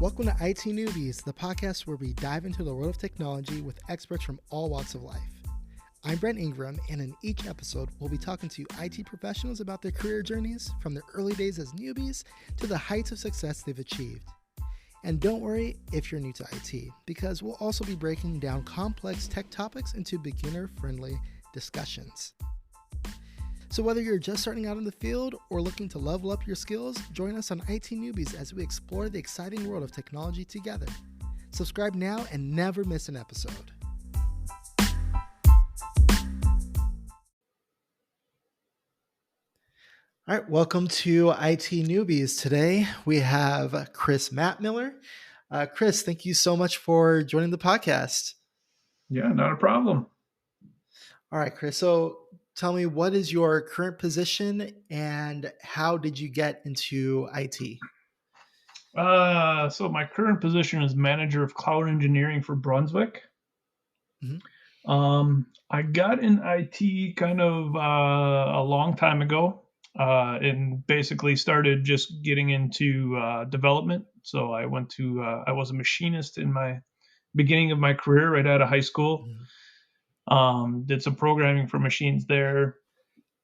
Welcome to IT Newbies, the podcast where we dive into the world of technology with experts from all walks of life. I'm Brent Ingram, and in each episode, we'll be talking to IT professionals about their career journeys, from their early days as newbies to the heights of success they've achieved. And don't worry if you're new to IT, because we'll also be breaking down complex tech topics into beginner-friendly discussions. So whether you're just starting out in the field or looking to level up your skills, join us on IT Newbies as we explore the exciting world of technology together. Subscribe now and never miss an episode. All right, welcome to IT Newbies. Today we have Chris Matmiller. Chris, thank you so much for joining the podcast. Yeah, not a problem. All right, Chris. So tell me, what is your current position and how did you get into IT? So my current position is manager of cloud engineering for Brunswick. I got in IT kind of a long time ago, and basically started just getting into development. So I was a machinist in my beginning of my career right out of high school. Did some programming for machines there.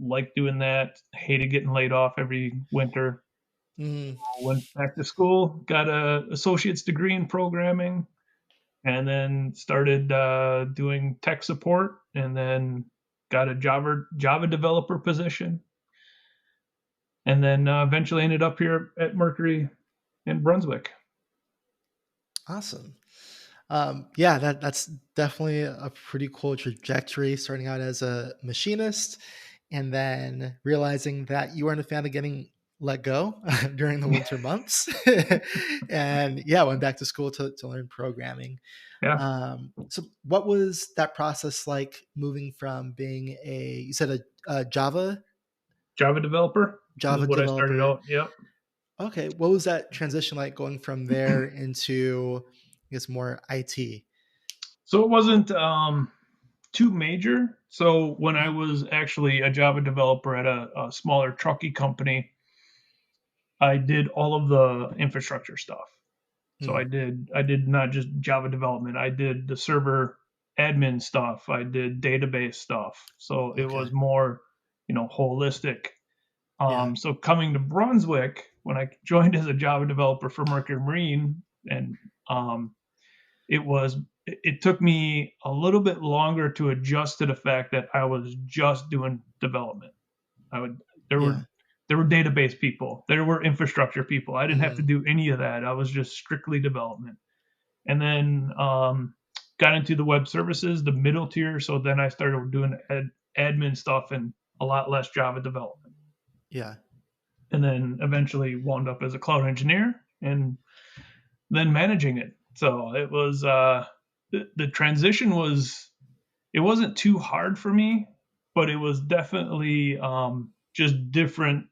Liked doing that. Hated getting laid off every winter. Went back to school, got a associate's degree in programming, and then started doing tech support, and then got a Java developer position, and then eventually ended up here at Mercury in Brunswick. Awesome. Yeah, that's definitely a pretty cool trajectory, starting out as a machinist and then realizing that you weren't a fan of getting let go during the winter months. And yeah, went back to school to learn programming. Yeah. So what was that process like, moving from being you said a Java Developer is what I started developer? out. Yep. Okay. What was that transition like, going from there into, I guess, more IT? So it wasn't too major. So when I was actually a Java developer at a smaller trucky company, I did all of the infrastructure stuff. So I did not just Java development. I did the server admin stuff. I did database stuff. So it was more, holistic. So coming to Brunswick, when I joined as a Java developer for Mercury Marine, and it took me a little bit longer to adjust to the fact that I was just doing development. There were database people, there were infrastructure people. I didn't have to do any of that. I was just strictly development. And then got into the web services, the middle tier. So then I started doing admin stuff and a lot less Java development. Yeah. And then eventually wound up as a cloud engineer and then managing it. So it was the transition it wasn't too hard for me, but it was definitely just different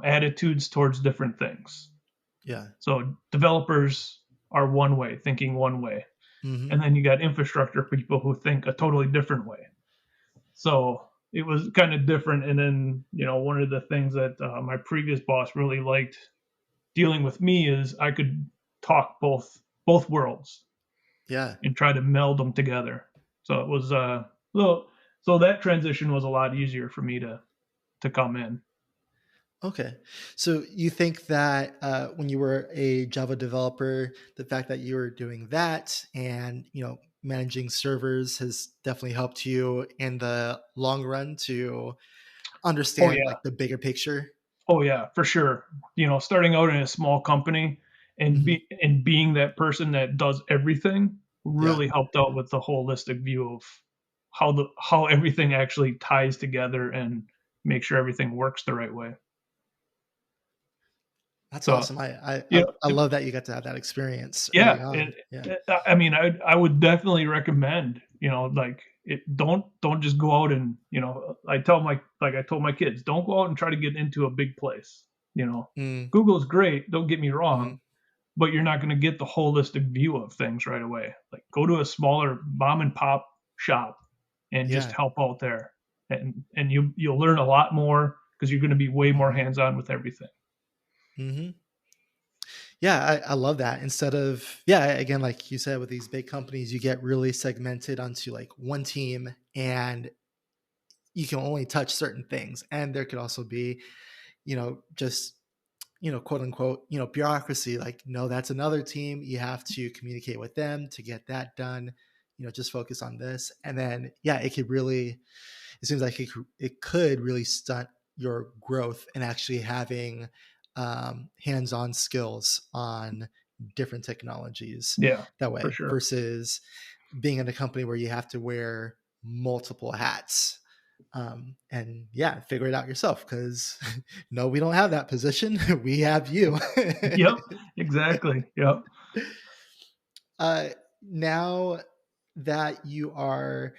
attitudes towards different things. Yeah. So developers are one way, thinking one way. And then you got infrastructure people who think a totally different way. So it was kind of different. And then, one of the things that my previous boss really liked dealing with me is I could talk both worlds. Yeah. And try to meld them together. So it was so that transition was a lot easier for me to come in. Okay. So you think that when you were a Java developer, the fact that you were doing that and, managing servers has definitely helped you in the long run to understand like the bigger picture? Oh yeah, for sure. Starting out in a small company and being that person that does everything really helped out with the holistic view of how everything actually ties together and make sure everything works the right way. That's awesome. I love that you got to have that experience early on. I mean, I would definitely recommend, don't just go out and, I told my kids, don't go out and try to get into a big place. Google's great, don't get me wrong, but you're not going to get the holistic view of things right away. Like, go to a smaller mom and pop shop and just help out there, and you'll learn a lot more because you're going to be way more hands-on with everything. Yeah, I love that. Instead of, yeah, again, like you said, with these big companies, you get really segmented onto like one team and you can only touch certain things. And there could also be, just, quote unquote, bureaucracy. Like, no, that's another team. You have to communicate with them to get that done. Just focus on this. And then, yeah, it seems like it could really stunt your growth and actually having hands-on skills on different technologies Yeah, that for way sure. versus being in a company where you have to wear multiple hats. And yeah, figure it out yourself because no, we don't have that position. We have you. Yep, exactly. Yep. uh, Now that you are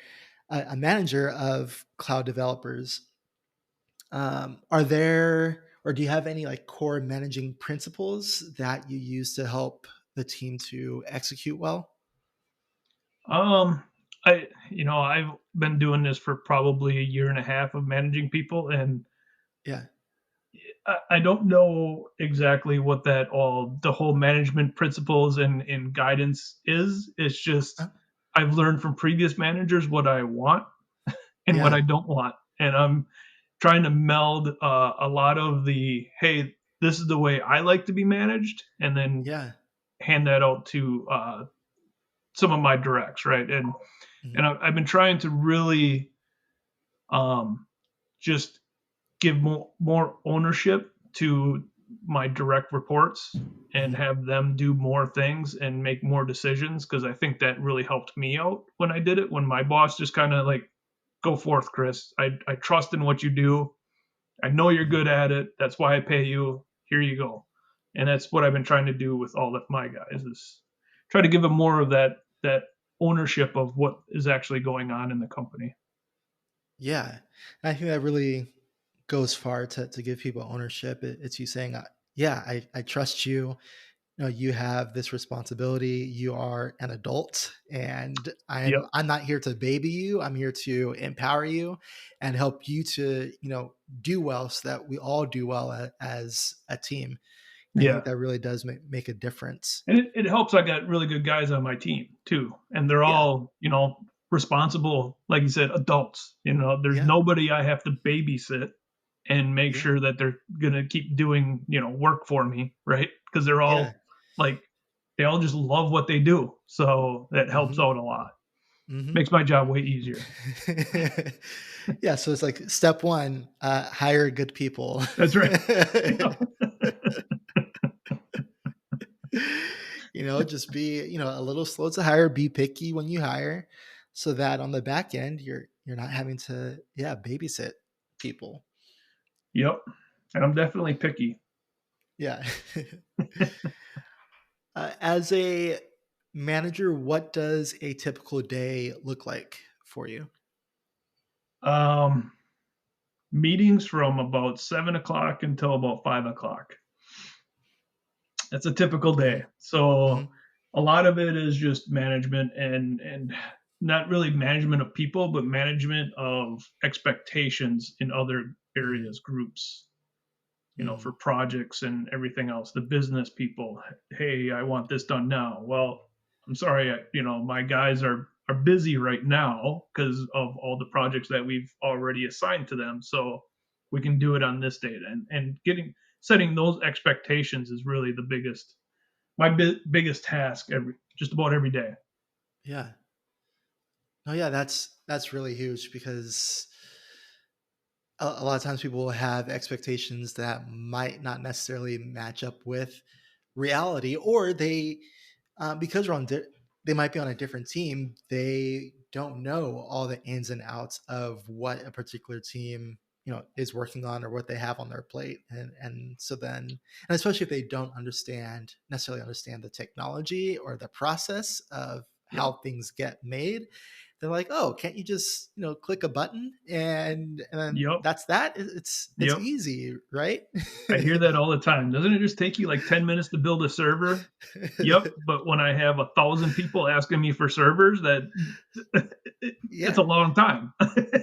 a manager of cloud developers, are there or do you have any like core managing principles that you use to help the team to execute well? Um, I've been doing this for probably a year and a half of managing people, and Yeah. I don't know exactly what the whole management principles and guidance is. It's just Uh, I've learned from previous managers what I want and what yeah. I don't want, and I'm trying to meld a lot of the hey, this is the way I like to be managed, and then Yeah. hand that out to some of my directs, right? And Mhm. I've been trying to really um, just give more ownership to my direct reports and Mhm. have them do more things and make more decisions because I think that really helped me out when I did it. When my boss just kind of like, go forth, Chris. I trust in what you do. I know you're Mhm. good at it. That's why I pay you. Here you go. And that's what I've been trying to do with all of my guys is try to give them more of that ownership of what is actually going on in the company. Yeah. I think that really goes far to give people ownership. It's you saying, yeah, I trust you. You have this responsibility. You are an adult, and Yep. I'm not here to baby you. I'm here to empower you and help you to do well, so that we all do well as a team. And I think Yeah. that really does make a difference. And it helps. I got really good guys on my team too, and they're Yeah, all responsible, like you said, adults. There's yeah, nobody I have to babysit and make yeah, sure that they're gonna keep doing work for me, right? Because they're yeah. all like they all just love what they do, so that helps Hmm. out a lot. Hmm. Makes my job way easier. Yeah, so it's like step one, hire good people. That's right. Yeah. Just be a little slow to hire, be picky when you hire, so that on the back end you're not having to, yeah, babysit people. Yep. And I'm definitely picky. Yeah. As a manager, what does a typical day look like for you? Um, Meetings from about 7 o'clock until about 5 o'clock. It's a typical Hmm. day. Hmm. So a lot of it is just management and not really management of people, but management of expectations in other Hmm. areas, groups, for Hmm. projects and everything else. The business people, hey, I want this done now. Well, I'm sorry, my guys are busy right now because of all the projects that we've already assigned to them. So we can do it on this date and getting setting those expectations is really the biggest task just about every day. Yeah. Oh yeah, that's really huge because a lot of times people will have expectations that might not necessarily match up with reality, or because they might be on a different team, they don't know all the ins and outs of what a particular team is working on or what they have on their plate, and so then, and especially if they don't necessarily understand the technology or the process of Yep. how things get made, they're like, oh, can't you just click a button and then Yep. that's that? It's Yep. easy, right? I hear that all the time. Doesn't it just take you like 10 minutes to build a server? Yep. But when I have 1,000 people asking me for servers, it's Yeah, a long time.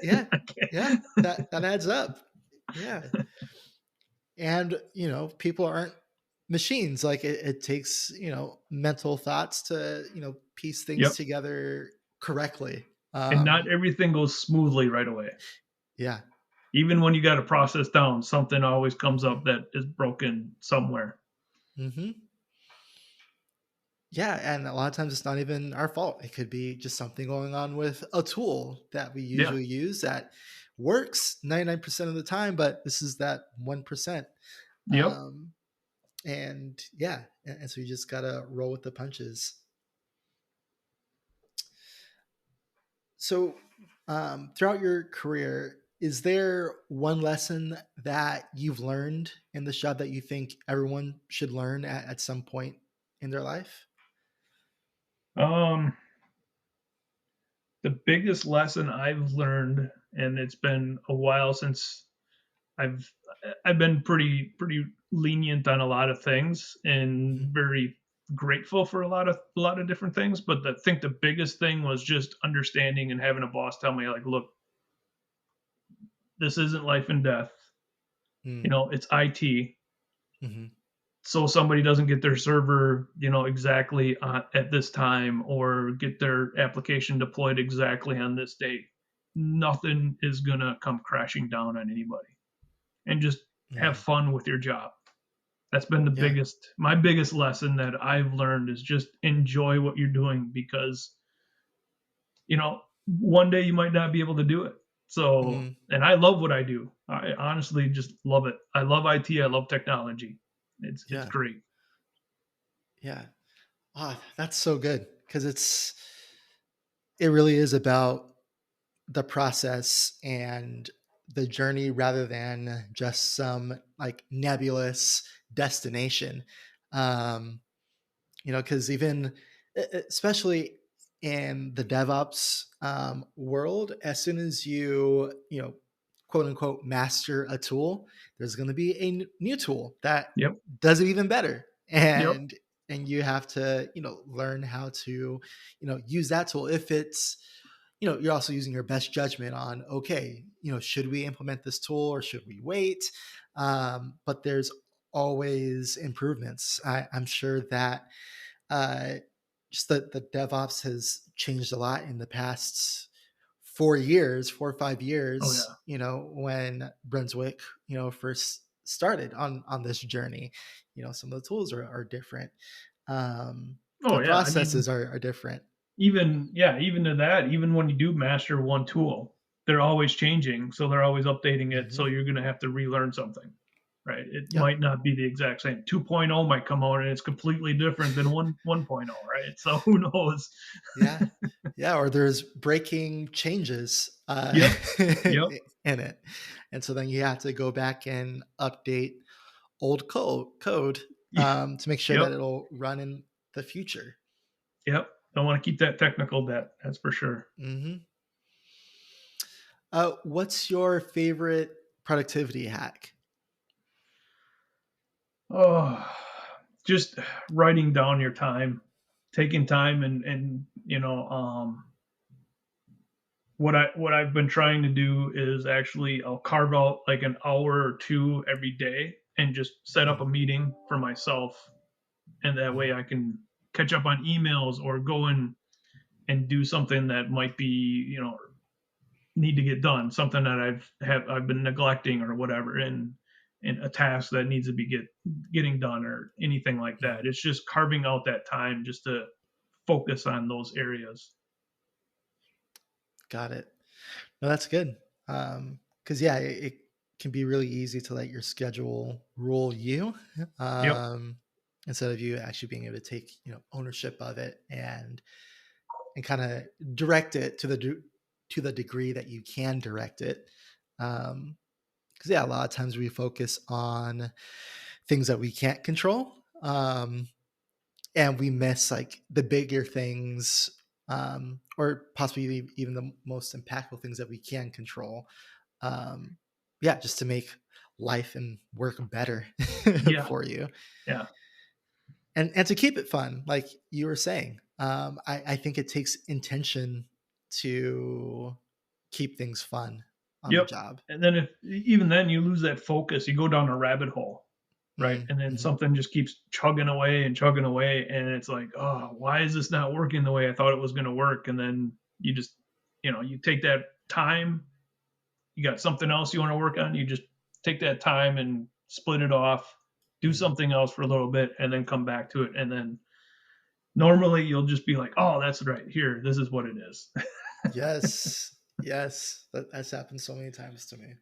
yeah, I yeah. can't. That adds up. Yeah, and people aren't. machines. Like it takes, mental thoughts to, piece things Yep. together correctly. And not Um, everything goes smoothly right away. yeah. Even when you got a process down, something always comes hmm up that is broken somewhere. hmm Yeah. And a lot of times it's not even our fault. It could be just something going on with a tool that we Yeah. usually use that works 99% of the time, but this is that 1%. Yep. And yeah, and so you just gotta roll with the punches. So, throughout your career, is there one lesson that you've learned in this job that you think everyone should learn at some point in their life? Um, the biggest lesson I've learned, and it's been a while since I've I've been pretty lenient on a lot of things and hmm very grateful for a lot of different things. But I think the biggest thing was just understanding and having a boss tell me like, look, this isn't life and death. It's IT. hmm So somebody doesn't get their server, exactly at this time or get their application deployed exactly on this date. Nothing is gonna come crashing down on anybody, and just have hmm fun with your job. That's been the Yeah. my biggest lesson that I've learned is just enjoy what you're doing because, one day you might not be able to do it. So, hmm and I love what I do. I honestly just love it. I love IT. I love technology. It's Yeah. great. Yeah. Ah, that's so good because it really is about the process and the journey rather than just some like nebulous destination. Um, because even especially in the DevOps world, as soon as you quote unquote master a tool, there's going to be a new tool that Yep. does it even better, Yep. and you have to learn how to use that tool if it's you're also using your best judgment on, okay, should we implement this tool or should we wait? But there's always improvements. I'm sure that uh, just the DevOps has changed a lot in the past 4 years, 4 or 5 years. Oh yeah. When Brunswick, first started on this journey, some of the tools are different. Oh The yeah. I mean, processes are different. even to that, even when you do master one tool, they're always changing, so they're always updating it. So hmm you're going to have to relearn something, right? It Yep. might not be the exact same. 2.0 might come out and it's completely different than 1.0, right? So who knows? Yeah. Yeah. Or there's breaking changes Yep. Yep. in it. And so then you have to go back and update old code to make sure that Yep. it'll run in the future. Yep. Don't want to keep that technical debt. That's for sure. hmm what's your favorite productivity hack? Oh, just writing down your time, taking time, and what I've been trying to do is actually I'll carve out like an hour or two every day and just set up a Mhm, meeting for myself, and that way mhm, I can catch up on emails or go in and do something that might be need to get done, something that I've been neglecting or whatever, and a task that needs to be getting done or anything like mhm. that. It's just carving out that time just to focus on those areas. Got it. No, that's good. Because yeah, it can be really easy to let your schedule rule you, Yep. um, instead of you actually being able to take ownership of it and kind of direct it to the degree that you can direct it. Because yeah, a lot of times we focus on things that we can't control, and we miss like the bigger things, or possibly even the most impactful things that we can control. Um, yeah, just to make life and work better Yeah. for you, Yeah. and to keep it fun, like you were saying. I think it takes intention to keep things fun on the Yep. job. And then if even then you lose that focus, you go down a rabbit hole. right? And then Mm-hmm. something just keeps chugging away and chugging away, and it's like, oh, why is this not working the way I thought it was going to work? And then you just, you take that time. You got something else you want to work on. You just take that time and split it off, do Mm-hmm. something else for a little bit, and then come back to it. And then normally you'll just be like, oh, that's right. Here, this is what it is. Yes, yes, that's happened so many times to me.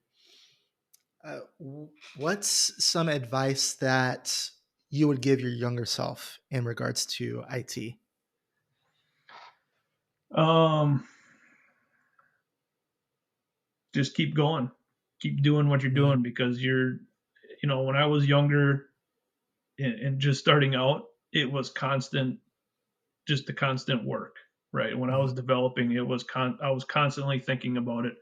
What's some advice that you would give your younger self in regards to IT? um, just keep going, keep doing what you're Mm-hmm. doing because when I was younger and just starting out, it was constant, just the constant work, right? When I Mm-hmm. was developing, I was constantly thinking about it,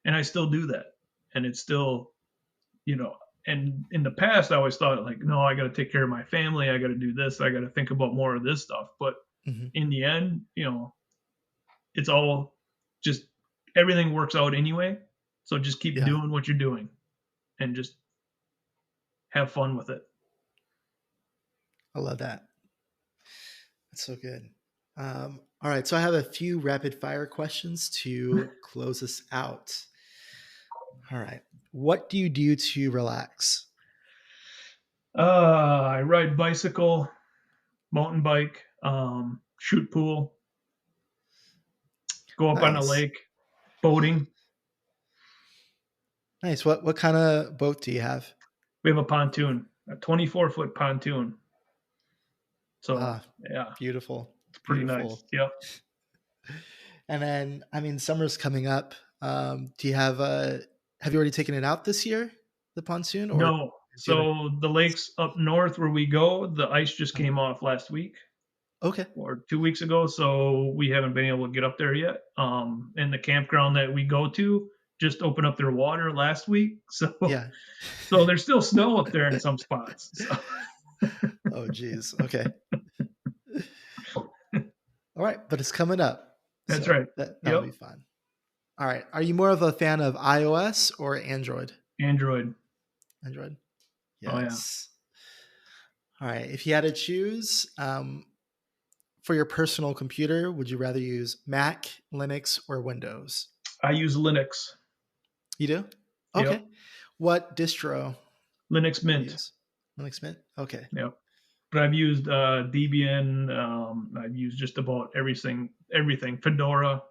and I still do that, and it's still, you know, and in the past, I always thought like, no, I got to take care of my family, I got to do this, I got to think about more of this stuff, but Mm-hmm. in the end, it's all just everything works out anyway. So just keep Yeah, doing what you're doing and just have fun with it. I love that. That's so good. All right, so I have a few rapid fire questions to close us out. All right, what do you do to relax? I ride bicycle, mountain bike, shoot pool, go up on a Nice, lake, boating. nice. What kind of boat do you have? We have a pontoon, a 24-foot pontoon. So Ah, yeah, beautiful, it's pretty nice. beautiful. Yep. And then, I mean, summer's coming up. Do you have you already taken it out this year, the pontoon, or No. have you ever? So the lakes up north where we go, the ice just Uh-huh. came off last week Okay. or 2 weeks ago. So we haven't been able to get up there yet. And the campground that we go to just opened up their water last week. So Yeah. so there's still snow up there in some spots. So Oh, geez. Okay. All right, but it's coming up, that's so right. that'll Yep. be fun. All right. Are you more of a fan of iOS or Android? Android. Android. Oh yeah. Yes. All right. If you had to choose for your personal computer, would you rather use Mac, Linux, or Windows? I use Linux. You do? Yep. Okay. What distro Linux do you Mint. use? Linux Mint? Okay. Yep. But I've used Debian. I've used just about everything. Everything. Fedora.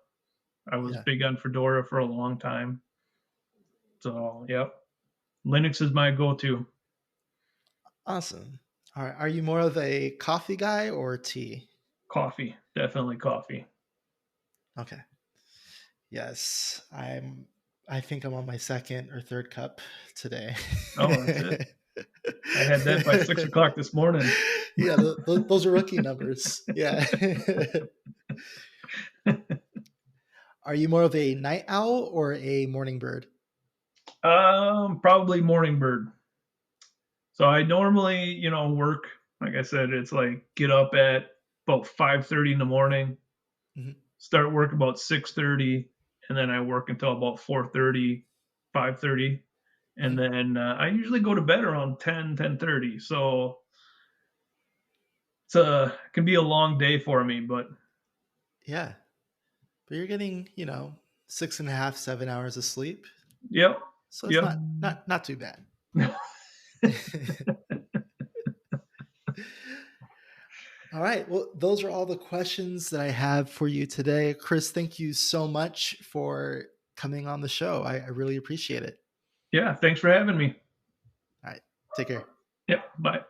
I was Yeah. big on Fedora for a long time. So yep. Linux is my go-to. Awesome. All right. Are you more of a coffee guy or tea? Coffee. Definitely coffee. Okay. Yes. I think I'm on my second or third cup today. Oh, that's it. I had that by 6 o'clock this morning. Yeah, those are rookie numbers. Yeah. Are you more of a night owl or a morning bird? Probably morning bird. So I normally, work. Like I said, it's like get up at about 5:30 in the morning, Mhm. start work about 6:30, and then I work until about 4:30, 5:30, and Mhm. then I usually go to bed around 10:30. So it can be a long day for me, but Yeah, but you're getting 6.5, 7 hours of sleep, yep, so it's yep. not too bad. All right. Well, those are all the questions that I have for you today. Chris, thank you so much for coming on the show. I really appreciate it. Yeah, thanks for having me. All right. Take care. Yep, bye.